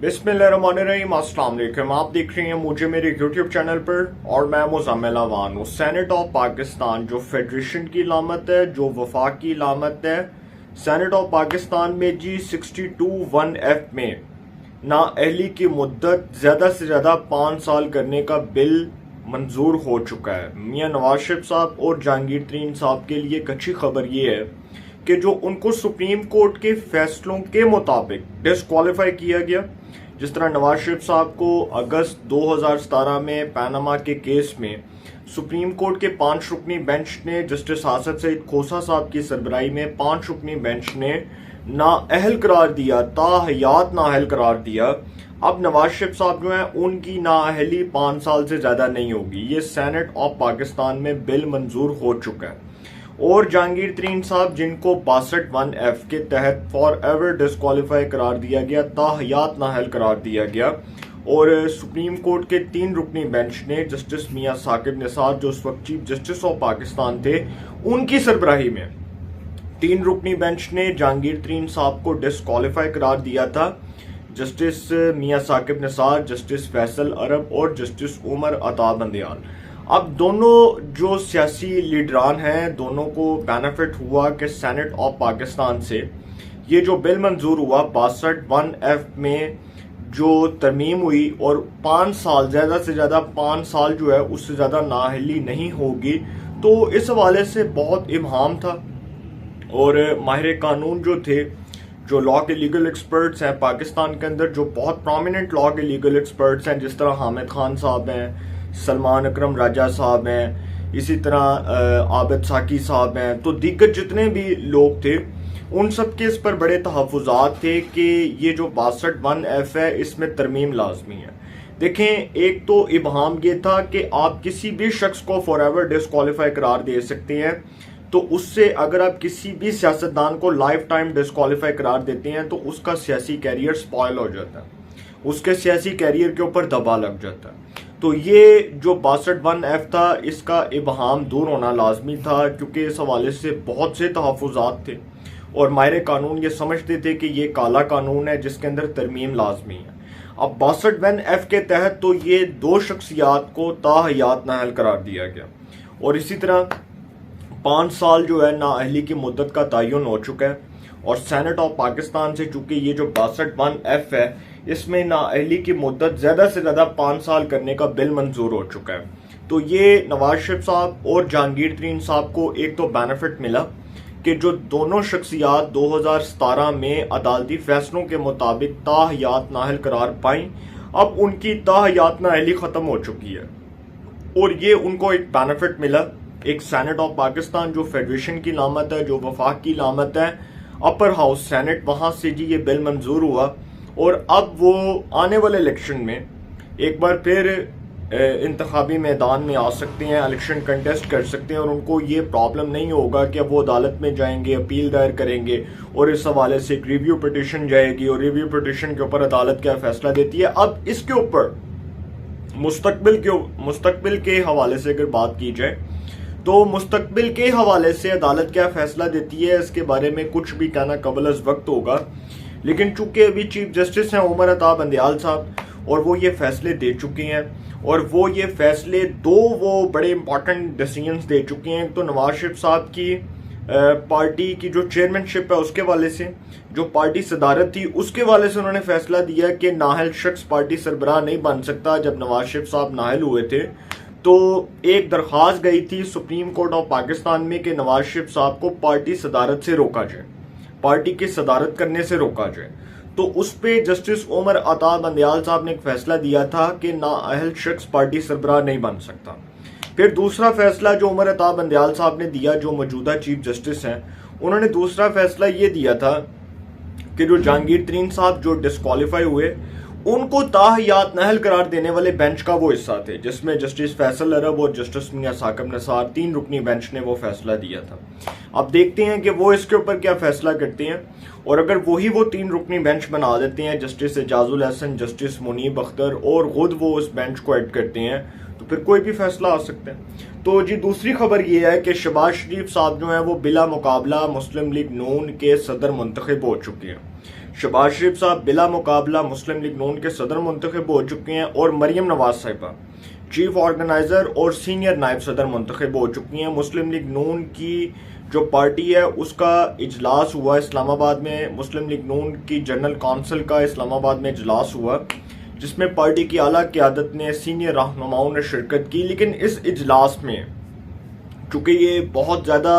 बिस्मिल्लाहिर्रहमानिर्रहीम, अस्सलाम वालेकुम। आप देख रहे हैं मुझे मेरे यूट्यूब चैनल पर और मैं मुज़म्मिल अवान हूँ। सेनेट ऑफ पाकिस्तान जो फेडरेशन की लामत है, जो वफाक की लामत है, सेनेट ऑफ पाकिस्तान में जी 62(1)(f) में नाअहली की मुद्दत ज़्यादा से ज़्यादा 5 साल करने का बिल मंजूर हो चुका है। मियां नवाज शरीफ साहब और जहांगीर तरीन साहब के लिए एक अच्छी खबर ये है कि जो उनको सुप्रीम कोर्ट के फैसलों के मुताबिक डिस्क्वालीफाई किया गया, जिस तरह नवाज शरीफ साहब को अगस्त 2017 में पैनामा के केस में सुप्रीम कोर्ट के 5 रुकनी बेंच ने जस्टिस आसद सईद खोसा साहब की सरबराही में 5 रुकनी बेंच ने नाअहल करार दिया, ताहयात नाअहल करार दिया। अब नवाज शरीफ साहब जो हैं उनकी नाअहली 5 साल से ज्यादा नहीं होगी। ये सेनेट ऑफ पाकिस्तान में बिल मंजूर हो चुका है। और जहांगीर तरीन साहब जिनको 62(1)(f) के तहत फॉर एवर डिस्क्वालीफाई करार दिया गया, ताहयात नाअहल करार दिया गया, और सुप्रीम कोर्ट के 3 रुकनी बेंच ने जस्टिस मियां साकिब निसार जो उस वक्त चीफ जस्टिस ऑफ पाकिस्तान थे, उनकी सरबराही में 3 रुकनी बेंच ने जहांगीर तरीन साहब को डिस्क्वालीफाई करार दिया था। जस्टिस मियां साकिब निसार, जस्टिस फैसल अरब और जस्टिस उमर अता बंदियाल। अब दोनों जो सियासी लीडरान हैं, दोनों को बेनिफिट हुआ कि सेनेट ऑफ पाकिस्तान से ये जो बिल मंजूर हुआ 62(1)(f) में जो तरमीम हुई, और 5 साल ज़्यादा से ज़्यादा 5 साल जो है उससे ज़्यादा नाअहली नहीं होगी, तो इस हवाले से बहुत इब्हाम था। और माहिर कानून जो थे, जो लॉ के लीगल एक्सपर्ट्स हैं पाकिस्तान के अंदर, जो बहुत प्रोमिनेंट लॉ के लीगल एक्सपर्ट्स हैं, जिस तरह हामिद खान साहब हैं, सलमान अकरम राजा साहब हैं, इसी तरह आबिद साकी साहब हैं, तो दीगर जितने भी लोग थे उन सब के इस पर बड़े तहफ़्फ़ुज़ात थे कि ये जो 62(1)(f) है इसमें तरमीम लाजमी है। देखें, एक तो इब्हाम ये था कि आप किसी भी शख्स को फॉर एवर डिस्क्वालीफाई करार दे सकते हैं, तो उससे अगर आप किसी भी सियासतदान को लाइफ टाइम डिस्क्वालीफाई करार देते हैं तो उसका सियासी कैरियर स्पॉइल हो जाता है, उसके सियासी कैरियर के ऊपर दबा लग जाता है। तो ये जो 62(1)(f) था, इसका इब्हाम दूर होना लाजमी था, क्योंकि इस हवाले से बहुत से तहफ़्फ़ुज़ात थे और माहिर कानून ये समझते थे कि ये काला कानून है जिसके अंदर तरमीम लाजमी है। अब 62(1)(f) के तहत तो ये 2 शख्सियात को ताहयात नाअहल करार दिया गया, और इसी तरह 5 साल जो है नाअहली की मुद्दत का तयन हो चुका है। और सेनेट ऑफ पाकिस्तान से चूंकि ये जो 62(1)(f) है इसमें नाअहली की मुद्दत ज़्यादा से ज़्यादा 5 साल करने का बिल मंजूर हो चुका है, तो ये नवाज शरीफ साहब और जहांगीर तरीन साहब को एक तो बेनिफिट मिला कि जो दोनों शख्सियात 2017 में अदालती फैसलों के मुताबिक ताहयात नाअहल करार पाई, अब उनकी ताहयात नाअहली ख़त्म हो चुकी है, और ये उनको एक बेनिफिट मिला। एक सेनेट ऑफ पाकिस्तान जो फेडरेशन की लामत है, जो वफाक की लामत है, अपर हाउस सेनेट, वहाँ से जी ये बिल मंजूर हुआ, और अब वो आने वाले इलेक्शन में एक बार फिर इंतखाबी मैदान में आ सकते हैं, इलेक्शन कंटेस्ट कर सकते हैं, और उनको ये प्रॉब्लम नहीं होगा कि अब वो अदालत में जाएंगे, अपील दायर करेंगे, और इस हवाले से एक रिव्यू पिटिशन जाएगी, और रिव्यू पिटिशन के ऊपर अदालत क्या फैसला देती है। अब इसके ऊपर मुस्तकबिल के हवाले से अगर बात की जाए तो मुस्तकबिल के हवाले से अदालत क्या फैसला देती है इसके बारे में कुछ भी कहना कबल अज़ वक्त होगा, लेकिन चूंकि अभी चीफ जस्टिस हैं उमर अता बंदियाल साहब, और वो ये फैसले दे चुके हैं, और वो ये फैसले वो बड़े इंपॉर्टेंट डिसीजंस दे चुके हैं। तो नवाज शरीफ साहब की पार्टी की जो चेयरमैनशिप है उसके वाले से, जो पार्टी सदारत थी उसके वाले से उन्होंने फैसला दिया कि नाअहल शख्स पार्टी सरबराह नहीं बन सकता। जब नवाज शरीफ साहब नाअहल हुए थे तो एक दरख्वास्त गई थी सुप्रीम कोर्ट ऑफ पाकिस्तान में कि नवाज शरीफ साहब को पार्टी सदारत से रोका जाए, पार्टी की सदारत करने से रोका जाए। तो उस पे जस्टिस उमर अता बंदियाल साहब ने एक फैसला दिया था कि नाअहल शख्स पार्टी सरबराह नहीं बन सकता। फिर दूसरा फैसला जो उमर अता बंदियाल साहब ने दिया, जो मौजूदा चीफ जस्टिस हैं, उन्होंने दूसरा फैसला ये दिया था कि जो जहांगीर तरीन साहब जो डिस्क्वालीफाई हुए उनको ताहयात नाअहल करार देने वाले बेंच का वो हिस्सा थे, जिसमें जस्टिस फैसल अरब और जस्टिस मियां साकिब निसार 3 रुकनी बेंच ने वो फैसला दिया था। अब देखते हैं कि वो इसके ऊपर क्या फैसला करते हैं, और अगर वही वो 3 रुकनी बेंच बना देते हैं, जस्टिस एजाजुल हसन, जस्टिस मुनीब अख्तर, और खुद वो उस बेंच को ऐड करते हैं, तो फिर कोई भी फैसला आ सकता है। तो जी दूसरी खबर ये है कि शहबाज शरीफ साहब जो हैं वो बिला मुकाबला मुस्लिम लीग नून के सदर मुंतखब हो चुके हैं। शहबाज शरीफ साहब बिला मुकाबला मुस्लिम लीग नून के सदर मुंतखब हो चुके हैं और मरियम नवाज साहिबा चीफ ऑर्गेनाइजर और सीनियर नायब सदर मुंतखब हो चुकी हैं। मुस्लिम लीग नून की जो पार्टी है उसका इजलास हुआ इस्लामाबाद में। मुस्लिम लीग नून की जनरल काउंसिल का इस्लामाबाद में इजलास हुआ जिसमें पार्टी की आला क़यादत ने सीनियर रहनुमाओं ने शिरकत की। लेकिन इस इजलास में चूँकि ये बहुत ज़्यादा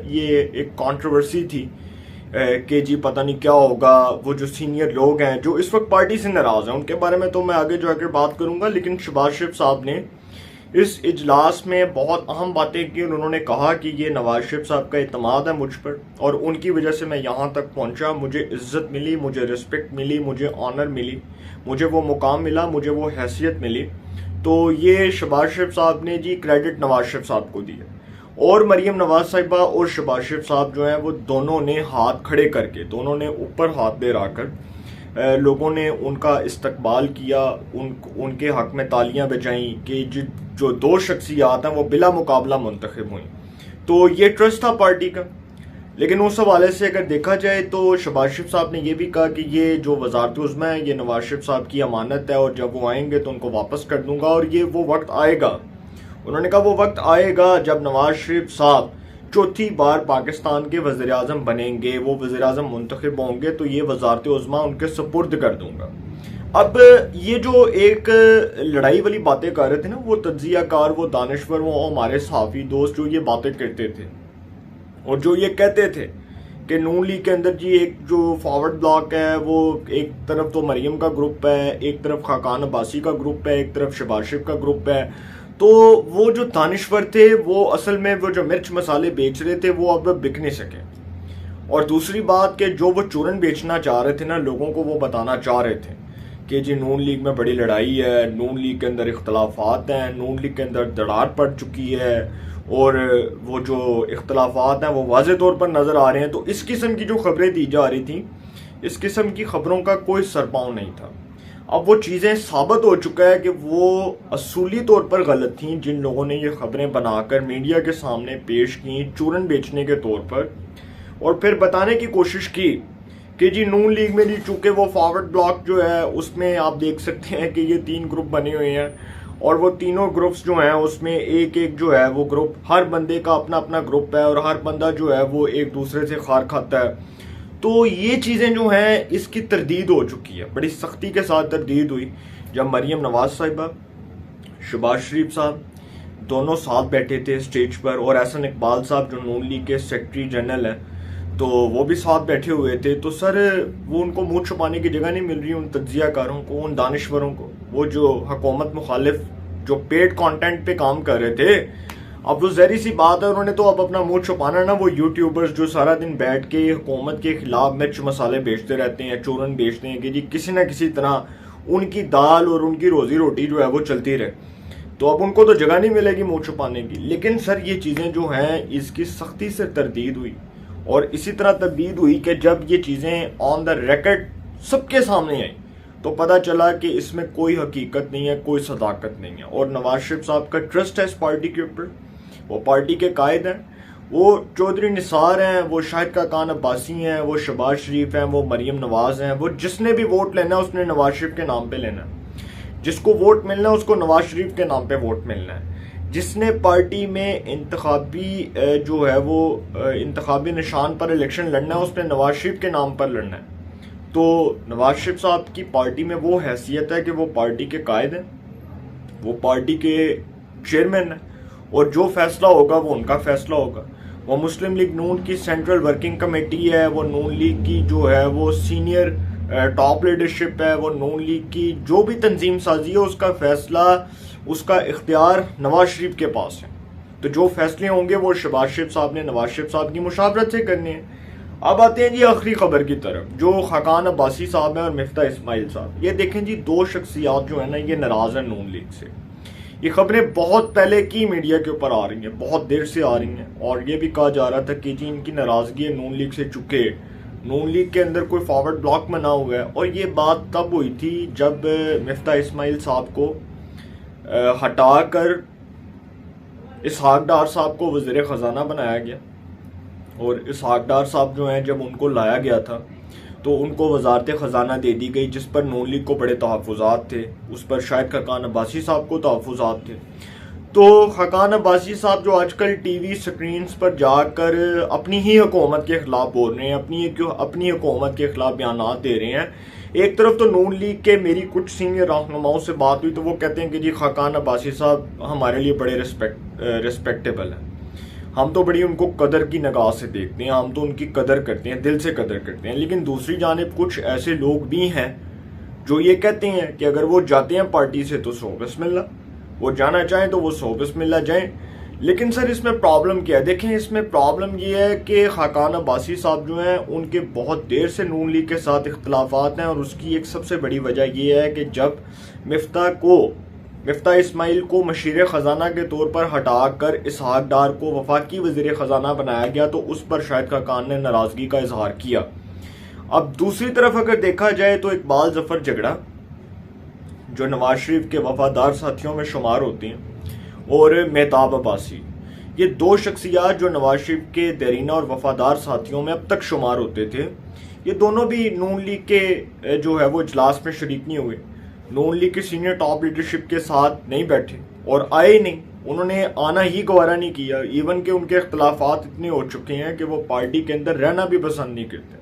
ये एक कंट्रोवर्सी थी कि जी पता नहीं क्या होगा, वो जो सीनियर लोग हैं जो इस वक्त पार्टी से नाराज़ हैं उनके बारे में तो मैं आगे जाकर बात करूंगा। लेकिन शहबाज शरीफ साहब ने इस इजलास में बहुत अहम बातें की। उन्होंने कहा कि ये नवाज शरीफ साहब का इत्मीनान है मुझ पर और उनकी वजह से मैं यहाँ तक पहुँचा, मुझे इज्जत मिली, मुझे रिस्पेक्ट मिली, मुझे ऑनर मिली, मुझे वो मुकाम मिला, मुझे वो हैसियत मिली। तो ये शहबाज शरीफ साहब ने जी क्रेडिट नवाज शरीफ साहब को दिया और मरियम नवाज साहिबा और शहबाज शरीफ साहब जो हैं वो दोनों ने हाथ खड़े करके, दोनों ने ऊपर हाथ दे रखकर लोगों ने उनका इस्तकबाल किया, उनके हक में तालियां बजाईं कि जो दो शख्सियात हैं वो बिला मुकाबला मुंतखब हुई। तो ये ट्रस्ट था पार्टी का। लेकिन उस हवाले से अगर देखा जाए तो शहबाज शरीफ साहब ने यह भी कहा कि ये जो वजारत उज़्मा है ये नवाज शरीफ साहब की अमानत है और जब वो आएंगे तो उनको वापस कर दूंगा और ये वो वक्त आएगा। उन्होंने कहा वो वक्त आएगा जब नवाज शरीफ साहब चौथी बार पाकिस्तान के वज़ीर आज़म बनेंगे, वो वज़ीर आज़म मुंतखब होंगे तो ये वजारत उज़्मा उनके सुपुर्द कर दूंगा। अब ये जो एक लड़ाई वाली बातें कर रहे थे ना वो तज्जियाकार, वो दानिश्वर, वो हमारे सहाफ़ी दोस्त जो ये बातें करते थे और जो ये कहते थे कि नून लीग के अंदर जी एक जो फॉरवर्ड ब्लॉक है वो एक तरफ तो मरियम का ग्रुप है, एक तरफ खाकान अब्बासी का ग्रुप है, एक तरफ शहबाज शरीफ का ग्रुप है। तो वो जो दानिश्वर थे वो असल में वो जो मिर्च मसाले बेच रहे थे वो अब बिक नहीं सके। और दूसरी बात कि जो वो चूरन बेचना चाह रहे थे ना, लोगों को वो बताना चाह रहे थे कि जी नून लीग में बड़ी लड़ाई है, नून लीग के अंदर इख्तलाफात हैं, नून लीग के अंदर दरार पड़ चुकी है और वो जो इख्तलाफात हैं वो वाज़े तौर पर नज़र आ रहे हैं। तो इस किस्म की जो खबरें दी जा रही थी, इस किस्म की खबरों का कोई सरपाँव नहीं था। अब वो चीज़ें साबित हो चुका है कि वो असूली तौर पर गलत थी जिन लोगों ने ये खबरें बनाकर मीडिया के सामने पेश की चूरन बेचने के तौर पर, और फिर बताने की कोशिश की कि जी नून लीग में जी चूँकि वो फॉरवर्ड ब्लॉक जो है उसमें आप देख सकते हैं कि ये 3 ग्रुप बने हुए हैं और वो तीनों ग्रुप्स जो हैं उसमें एक एक जो है वो ग्रुप, हर बंदे का अपना अपना ग्रुप है और हर बंदा जो है वो एक दूसरे से खार खाता है। तो ये चीज़ें जो हैं इसकी तरदीद हो चुकी है, बड़ी सख्ती के साथ तरदीद हुई जब मरियम नवाज साहिबा, शहबाज शरीफ साहब दोनों साथ बैठे थे स्टेज पर और एहसन इकबाल साहब जो नून लीग के सेक्रेटरी जनरल हैं तो वो भी साथ बैठे हुए थे। तो सर वो उनको मुँह छुपाने की जगह नहीं मिल रही उन तज्जियाकारों को, उन दानिश्वरों को, वो जो हुकूमत मुखालिफ जो पेड कंटेंट पे काम कर रहे थे। अब वो जहरी सी बात है, उन्होंने तो अब अपना मुंह छुपाना ना, वो यूट्यूबर्स जो सारा दिन बैठ के हुकूमत के खिलाफ मिर्च मसाले बेचते रहते हैं, चूरन बेचते हैं कि जी किसी ना किसी तरह उनकी दाल और उनकी रोजी रोटी जो है वो चलती रहे, तो अब उनको तो जगह नहीं मिलेगी मुंह छुपाने की। लेकिन सर ये चीज़ें जो हैं इसकी सख्ती से तरदीद हुई और इसी तरह तरदीद हुई कि जब ये चीज़ें ऑन द रिकॉर्ड सबके सामने आई तो पता चला कि इसमें कोई हकीकत नहीं है, कोई सदाकत नहीं है। और नवाज शरीफ साहब का ट्रस्ट है इस पार्टी के ऊपर, वो पार्टी के कायद हैं, वो चौधरी निसार हैं, वो शाहिद खाकान अब्बासी हैं, वो शहबाज शरीफ हैं, वो मरियम नवाज हैं। वो जिसने भी वोट लेना है उसने नवाज शरीफ के नाम पे लेना है, जिसको वोट मिलना है उसको नवाज शरीफ के नाम पे वोट मिलना है। जिसने पार्टी में इंतखाबी जो है वो इंतखाबी निशान पर इलेक्शन लड़ना है उसने नवाज शरीफ के नाम पर लड़ना है। तो नवाज शरीफ साहब की पार्टी में वो हैसियत है कि वो पार्टी के कायद हैं, वो पार्टी के चेयरमैन हैं और जो फैसला होगा वो उनका फैसला होगा। वो मुस्लिम लीग नून की सेंट्रल वर्किंग कमेटी है, वो नून लीग की जो है वो सीनियर टॉप लीडरशिप है, वो नून लीग की जो भी तंजीम साजी है उसका फैसला, उसका इख्तियार नवाज शरीफ के पास है। तो जो फैसले होंगे वो शहबाज शरीफ साहब ने नवाज शरीफ साहब की मुशावरत से करने हैं। अब आते हैं जी आखिरी खबर की तरफ, जो खाकान अब्बासी साहब हैं और मिफ्ता इस्माइल साहब। ये देखें जी, दो शख्सियात जो है ना ये नाराज हैं नून लीग से। ये खबरें बहुत पहले की मीडिया के ऊपर आ रही हैं, बहुत देर से आ रही हैं और ये भी कहा जा रहा था कि जी इनकी नाराजगी है नून लीग से, चुके नून लीग के अंदर कोई फॉरवर्ड ब्लॉक बना हुआ है। और ये बात तब हुई थी जब मिफ्ता इस्माइल साहब को हटाकर इसहाक डार साहब को वज़ीर ख़जाना बनाया गया और इसहाक डार साहब जो हैं जब उनको लाया गया था तो उनको वजारत ख़जाना दे दी गई, जिस पर नून लीग को बड़े तहफ़्फ़ुज़ात थे। उस पर शायद खकान अब्बासी साहब को तहफ़्फ़ुज़ात थे। तो खकान अब्बासी साहब जो आजकल टीवी स्क्रीन्स पर जाकर अपनी ही हुकूमत के ख़िलाफ़ बोल रहे हैं, अपनी हुकूमत के ख़िलाफ़ बयानात दे रहे हैं। एक तरफ तो नून लीग के मेरी कुछ सीनियर रहनुमाओं से बात हुई तो वो कहते हैं कि जी खकान अब्बासी साहब हमारे लिए बड़े रिस्पेक्टेबल हैं, हम तो बड़ी उनको कदर की निगाह से देखते हैं, हम तो उनकी कदर करते हैं, दिल से कदर करते हैं। लेकिन दूसरी जानिब कुछ ऐसे लोग भी हैं जो ये कहते हैं कि अगर वो जाते हैं पार्टी से तो सौ बिस्मिल्लाह, वो जाना चाहें तो वो सौ बिस्मिल्लाह जाएं। लेकिन सर इसमें प्रॉब्लम क्या है? देखें, इसमें प्रॉब्लम ये है कि खकान अब्बासी साहब जो हैं उनके बहुत देर से नून लीग के साथ इख्तलाफात हैं और उसकी एक सबसे बड़ी वजह ये है कि जब मिफ्ता इस्माइल को मशीर ख़जाना के तौर पर हटाकर इसहाक डार को वफाकी वज़ीर ख़जाना बनाया गया तो उस पर शायद खकान ने नाराज़गी का इजहार किया। अब दूसरी तरफ अगर देखा जाए तो इकबाल ज़फ़र झगड़ा जो नवाज शरीफ के वफादार साथियों में शुमार होते हैं और मेहताब अब्बासी, ये दो शख्सियात जो नवाज शरीफ के देरीना और वफादार साथियों में अब तक शुमार होते थे, ये दोनों भी नून लीग के जो है वो इजलास में शरीक नहीं हुए, नून लीग की सीनियर टॉप लीडरशिप के साथ नहीं बैठे और आए नहीं, उन्होंने आना ही गवारा नहीं किया। इवन के उनके इख्तलाफात इतने हो चुके हैं कि वो पार्टी के अंदर रहना भी पसंद नहीं करते।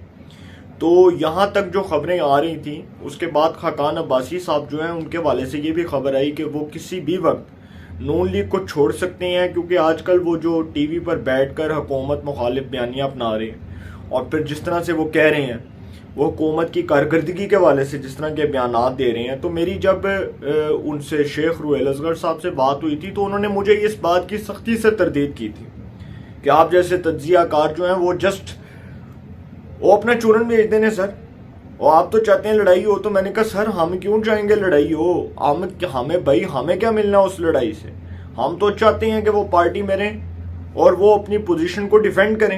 तो यहाँ तक जो खबरें आ रही थी उसके बाद खकान अब्बासी साहब जो हैं उनके वाले से ये भी खबर आई कि वो किसी भी वक्त नून लीग को छोड़ सकते हैं, क्योंकि आजकल वो जो टीवी पर बैठकर हुकूमत मुखालिफ बयानियाँ अपना रहे हैं और फिर जिस तरह से वो कह रहे हैं वो हुकूमत की कारकर्दगी के वाले से जिस तरह के बयानात दे रहे हैं। तो मेरी जब उनसे शेख रुहेल असगर साहब से बात हुई थी तो उन्होंने मुझे इस बात की सख्ती से तरदीद की थी कि आप जैसे तज्जियाकार जो हैं वो जस्ट वो अपना चूरन भेज देने सर, और आप तो चाहते हैं लड़ाई हो। तो मैंने कहा सर हम क्यों चाहेंगे लड़ाई हो, हमें भाई हमें क्या मिलना उस लड़ाई से, हम तो चाहते हैं कि वो पार्टी में रहें और वो अपनी पोजीशन को डिफेंड करें।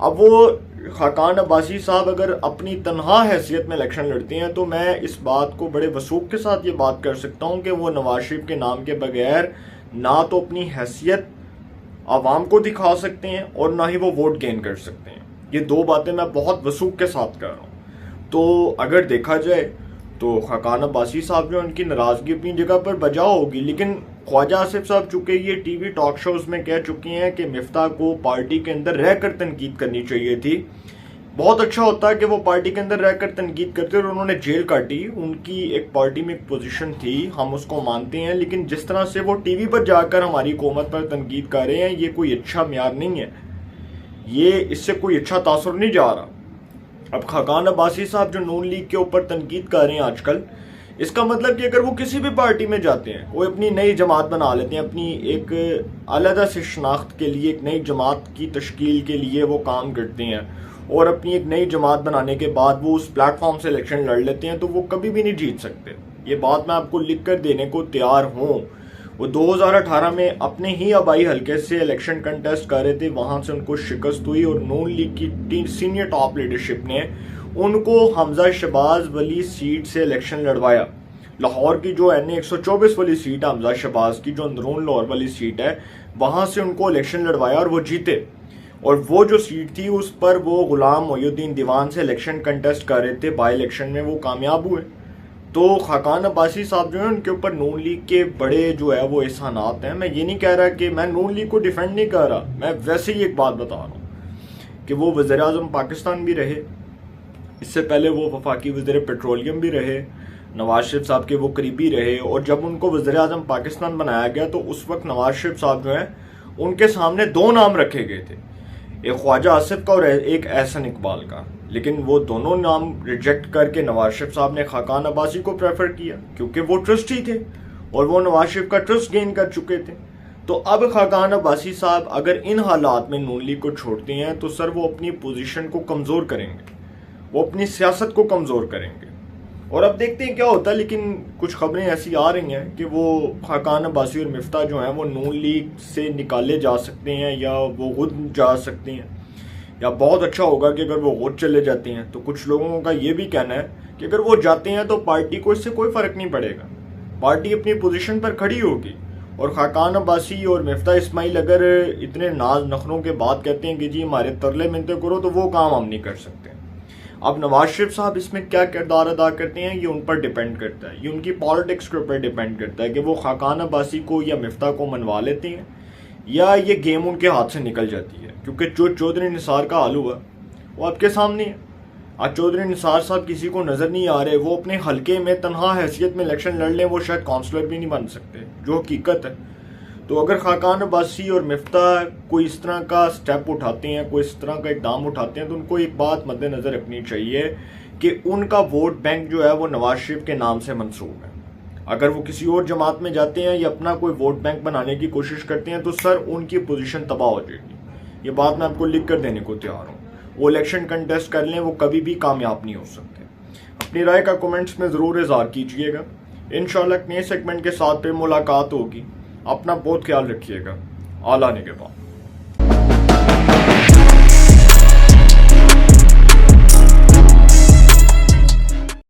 अब वो खकान अब्बासी साहब अगर अपनी तनहा हैसियत में इलेक्शन लड़ते हैं तो मैं इस बात को बड़े वसूख के साथ ये बात कर सकता हूँ कि वो नवाज शरीफ के नाम के बगैर ना तो अपनी हैसियत आवाम को दिखा सकते हैं और ना ही वो वोट गेन कर सकते हैं। ये दो बातें मैं बहुत वसूख के साथ कर रहा हूँ। तो अगर देखा जाए तो खकान अब्बासी साहब जो उनकी नाराज़गी अपनी जगह पर बजा होगी, लेकिन ख्वाजा आसिफ साहब चूँकि ये टीवी टॉक शोज़ में कह चुके हैं कि मिफ्ता को पार्टी के अंदर रहकर तनकीद करनी चाहिए थी, बहुत अच्छा होता कि वो पार्टी के अंदर रहकर तनकीद करते और उन्होंने जेल काटी। उनकी एक पार्टी में एक पोजीशन थी, हम उसको मानते हैं, लेकिन जिस तरह से वो टीवी पर जाकर हमारी हुकूमत पर तनकीद कर रहे हैं ये कोई अच्छा म्यार नहीं है, ये इससे कोई अच्छा तासुर नहीं जा रहा। अब खकान अब्बासी साहब जो नून लीग के ऊपर तनकीद कर रहे हैं आजकल, इसका मतलब कि अगर वो किसी भी पार्टी में जाते हैं वो अपनी नई जमात बना लेते हैं, अपनी एक अलग से शनाख्त के लिए एक नई जमात की तश्कील के लिए वो काम करते हैं और अपनी एक नई जमात बनाने के बाद वो उस प्लेटफॉर्म से इलेक्शन लड़ लेते हैं, तो वो कभी भी नहीं जीत सकते। ये बात मैं आपको लिख कर देने को तैयार हूँ। वो 2018 में अपने ही आबाई हल्के से इलेक्शन कंटेस्ट कर रहे थे, वहां से उनको शिकस्त हुई और नून लीग की सीनियर टॉप लीडरशिप ने उनको हमजा शहबाज वाली सीट से इलेक्शन लड़वाया। लाहौर की जो NA 124 वाली सीट है हमजा शहबाज की, जो अंदरून लाहौर वाली सीट है, वहां से उनको इलेक्शन लड़वाया और वो जीते। और वो जो सीट थी उस पर वो गुलाम मोहिउद्दीन दीवान से इलेक्शन कंटेस्ट कर रहे थे, बाई इलेक्शन में वो कामयाब हुए। तो खकान अब्बासी साहब जो है उनके ऊपर नून लीग के बड़े जो है वो एहसानात हैं। मैं ये नहीं कह रहा कि मैं नून लीग को डिफेंड नहीं कर रहा, मैं वैसे ही एक बात बता रहा हूँ कि वो वज़ीर आज़म पाकिस्तान भी रहे, इससे पहले वो वफाकी वज़ीर पेट्रोलियम भी रहे, नवाज शरीफ साहब के वो करीबी रहे, और जब उनको वज़ीर आज़म पाकिस्तान बनाया गया तो उस वक्त नवाज शरीफ साहब जो है उनके सामने दो नाम रखे गए थे, एक ख्वाजा आसिफ का और एक एहसन इकबाल का, लेकिन वो दोनों नाम रिजेक्ट करके नवाज शरीफ साहब ने खकान अब्बासी को प्रेफर किया क्योंकि वो ट्रस्टी थे और वो नवाज शरीफ का ट्रस्ट गेन कर चुके थे। तो अब खकान अब्बासी साहब अगर इन हालात में नून लीग को छोड़ते हैं तो सर वो अपनी पोजीशन को कमज़ोर करेंगे, वो अपनी सियासत को कमज़ोर करेंगे, और अब देखते हैं क्या होता है। लेकिन कुछ खबरें ऐसी आ रही हैं कि वो खकान अब्बासी और मिफ्ता जो हैं वो नून लीग से निकाले जा सकते हैं या वो खुद जा सकते हैं, या बहुत अच्छा होगा कि अगर वो खुद चले जाते हैं। तो कुछ लोगों का ये भी कहना है कि अगर वो जाते हैं तो पार्टी को इससे कोई फ़र्क नहीं पड़ेगा, पार्टी अपनी पोजीशन पर खड़ी होगी और खाकान अब्बासी और मिफ्ता इस्माइल अगर इतने नाज नखरों के बाद कहते हैं कि जी हमारे तरले मिनते करो, तो वो काम हम नहीं कर सकते। अब नवाज शरीफ साहब इसमें क्या किरदार अदा करते हैं ये उन पर डिपेंड करता है, ये उनकी पॉलिटिक्स के ऊपर डिपेंड करता है कि वो खाकान अब्बासी को या मिफ्ता को मनवा लेते हैं या ये गेम उनके हाथ से निकल जाती है। क्योंकि जो चौधरी निसार का हाल हुआ वो आपके सामने है। आज चौधरी निसार साहब किसी को नज़र नहीं आ रहे, वो अपने हल्के में तनहा हैसियत में इलेक्शन लड़ लें, वो शायद काउंसलर भी नहीं बन सकते, जो हकीकत है। तो अगर खाकान अब्बासी और मिफ्ता कोई इस तरह का स्टेप उठाते हैं, कोई इस तरह का इकदाम उठाते हैं, तो उनको एक बात मद्देनज़र रखनी चाहिए कि उनका वोट बैंक जो है वो नवाज शरीफ के नाम से मंसूब है। अगर वो किसी और जमात में जाते हैं या अपना कोई वोट बैंक बनाने की कोशिश करते हैं तो सर उनकी पोजीशन तबाह हो जाएगी। ये बात मैं आपको लिख कर देने को तैयार हूँ। वो इलेक्शन कंटेस्ट कर लें, वो कभी भी कामयाब नहीं हो सकते। अपनी राय का कमेंट्स में ज़रूर इज़हार कीजिएगा। इंशाल्लाह नए सेगमेंट के साथ फिर मुलाकात होगी। अपना बहुत ख्याल रखिएगा। आला निगहबान।